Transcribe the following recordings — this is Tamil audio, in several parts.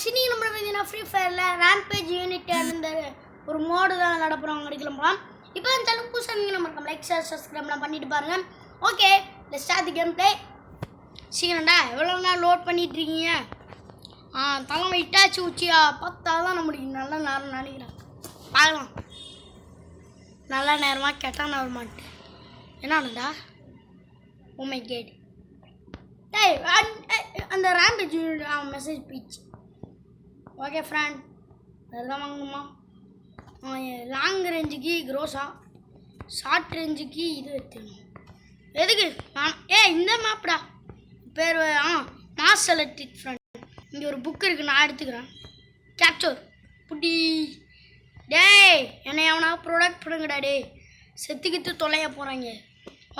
சினி நம்ம பார்த்தீங்கன்னா ஃப்ரீ ஃபயரில் ரேம்பேஜ் யூனிட் அந்த ஒரு மோடு தான் நடப்புகிறோம் அடிக்கலாம் போகலாம். இப்போ அந்த சேனல் புதுசாக நீங்கள் நம்ம லைக் ஷேர் சப்ஸ்கிரைப்லாம் பண்ணிட்டு பாருங்கள். Okay let's start the game play. சீக்கிரம்டா எவ்வளோ நேரம் லோட் பண்ணிகிட்ருக்கீங்க? தலைமை இட்டாச்சு உச்சியா பார்த்தா தான் நம்மளுக்கு நல்ல நேரம் நினைக்கிறேன். பார்க்கலாம் நல்ல நேரமாக கெட்டான வருமானட்டு என்னடா உண்மை கேட் டேய் அந்த ரேம்பேஜ் மெசேஜ் போயிடுச்சு. ஓகே ஃப்ரெண்ட் அதுதான் வாங்கணுமா? லாங் ரேஞ்சுக்கு க்ரோஸா, ஷார்ட் ரேஞ்சுக்கு இது எடுத்துக்கணும். எதுக்கு இந்த மேப்டா பேர் மாஸ் எலக்ட்ரிக் ஃப்ரெண்ட். இங்கே ஒரு புக் இருக்குது, நான் எடுத்துக்கிறேன். கேப்சர் புட்டி டேய் என்னை அவனா ப்ரொடக்ட் பண்ணுங்கடா டே, செத்துக்கிட்டு தொலைய போகிறாங்க.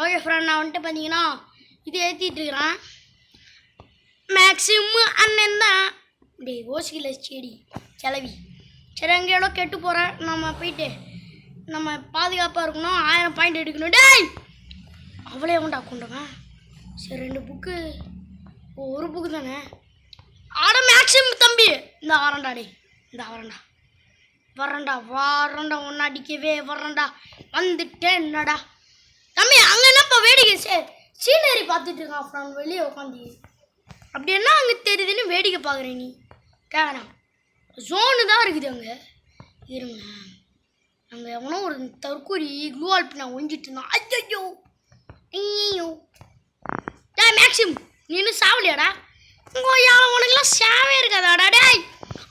ஓகே ஃப்ரெண்ட் நான் வந்துட்டு பார்த்தீங்கன்னா இது ஏற்றிட்டுருக்கிறேன். மேக்ஸிமம் அண்ணன் தான் டே ஓசிக்கல செடி கிளவி. சரி எங்கேயோ கெட்டு போகிறேன். நம்ம போயிட்டு நம்ம பாதுகாப்பாக இருக்கணும். 1000 பாயிண்ட் எடுக்கணும். டேய் அவ்வளோ உண்டா கொண்டுவேன். சரி 2 புக்கு ஒரு புக்கு தானே. ஆட மேக்ஸிமம் தம்பி இந்த வரண்டா டே, இந்த வரண்டா ஒன்று அடிக்கவே வரண்டா வந்துட்டேன். என்னடா தம்பி அங்கே என்னப்பா வேடிக்கை சீனரி பார்த்துட்டு இருக்கான் ஃப்ரெண்ட் வெளியே உட்காந்து. அப்படி என்ன அங்கே தெரியுதுன்னு வேடிக்கை பார்க்குறேன் நீ? கேட்கலாம் ஜோனு தான் இருக்குது அங்கே. இருங்க அங்கே எவனோ ஒரு தற்கூரி க்ளூவால் நான் ஒழிஞ்சிட்டு இருந்தான். ஐயோ டே மேக்ஸிம் நீ இன்னும் சாவலியாடா? உனக்குலாம் சேவே இருக்காதாடா டேய்.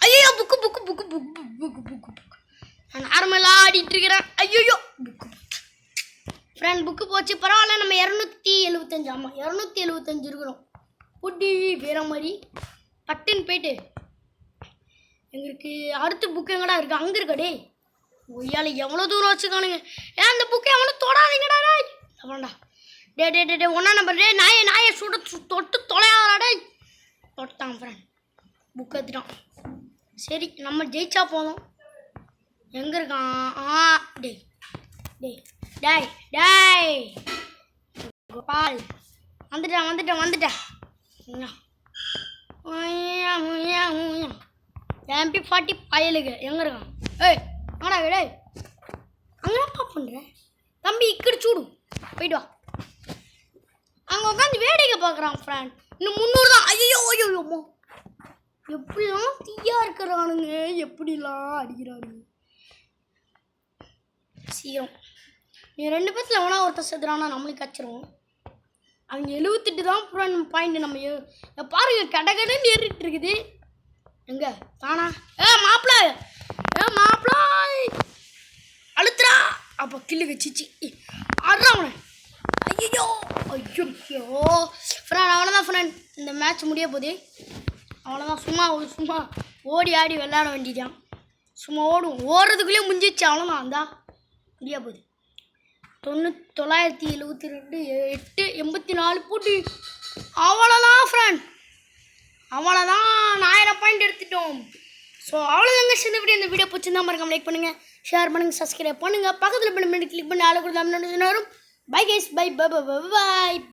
ஐயோ book book book book book book book நான் நார்மலாக ஆடிட்டு இருக்கிறேன். ஐயோ புக்கு ஃப்ரெண்ட் புக்கு போச்சு. பரவாயில்ல நம்ம 275 ஆமாம் 275 இருக்கிறோம். புட்டி வேற மாதிரி பட்டுன்னு போயிட்டு எங்களுக்கு அடுத்த புக்கு எங்கடா இருக்குது? அங்கே இருக்கடே ஒய்யால் எவ்வளோ தூரம் வச்சுக்கானுங்க. அந்த புக்கை எவ்வளோ தொடாதீங்கடா டே. அப்புறம்டா டே 1 நம்பர் டே நாயை சுட தொட்டு தொலையாடா டே. தொட்டான் ஃப்ரெண்ட் புக் எடுத்துட்டான். சரி நம்ம ஜெயிச்சா போதும். எங்கே இருக்கான்? டே டே டேய் டேய் கோபால் வந்துட்டேன். MP40 பயலுக்கு எங்கே இருக்கான்? ஏய் ஆடா டேய் அங்கே என்னப்பா பண்ணுற தம்பி? இக்கடி சூடும் போயிட்டு வா. அங்கே உட்காந்து வேடிக்கை பார்க்குறான் ஃப்ரெண்ட். இன்னும் 300 தான். ஐயோம்மா எப்படிலாம் தீயா இருக்கிறானுங்க, எப்படிலாம் அடிக்கிறானுங்க. சீக்கிரம் நீ 2 பேர்த்தில் எவனா ஒருத்தர் செத்துறானா நம்மளுக்கு கச்சிரும். அவங்க 78 தான் பாயிண்ட். நம்ம பாருங்க கடகடன்னு ஏறிட்டு இருக்குது. எங்க தானா மாப்பிள்ள அழுத்துறா. அப்போ கில்லு வச்சிச்சு ஆடுறா அவனை. ஐயோ ஃப்ரெண்ட் அவ்வளோதான் ஃப்ரெண்ட். இந்த மேட்ச் முடிய போகுது. அவ்வளோதான். சும்மா ஓடி ஆடி விளையாட வேண்டியதான். சும்மா ஓடுறதுக்குள்ளேயே முடிஞ்சிச்சு. அவ்வளோதான் அந்தா முடிய போகுது. 972 8 84 போட்டு அவ்வளோதான் ஃப்ரெண்ட். அவ்வளோதான் 1000 பாயிண்ட் எடுத்துட்டோம். ஸோ அவ்வளோதாங்க. இந்த வீடியோ பிடிச்சிருந்தா மறக்காம லைக் பண்ணுங்கள், ஷேர் பண்ணுங்கள், சப்ஸ்கிரைப் பண்ணுங்கள், பக்கத்தில் பெல் பட்டன் கிளிக் பண்ணி ஆளு கொடுத்தா வரும். Bye guys, by.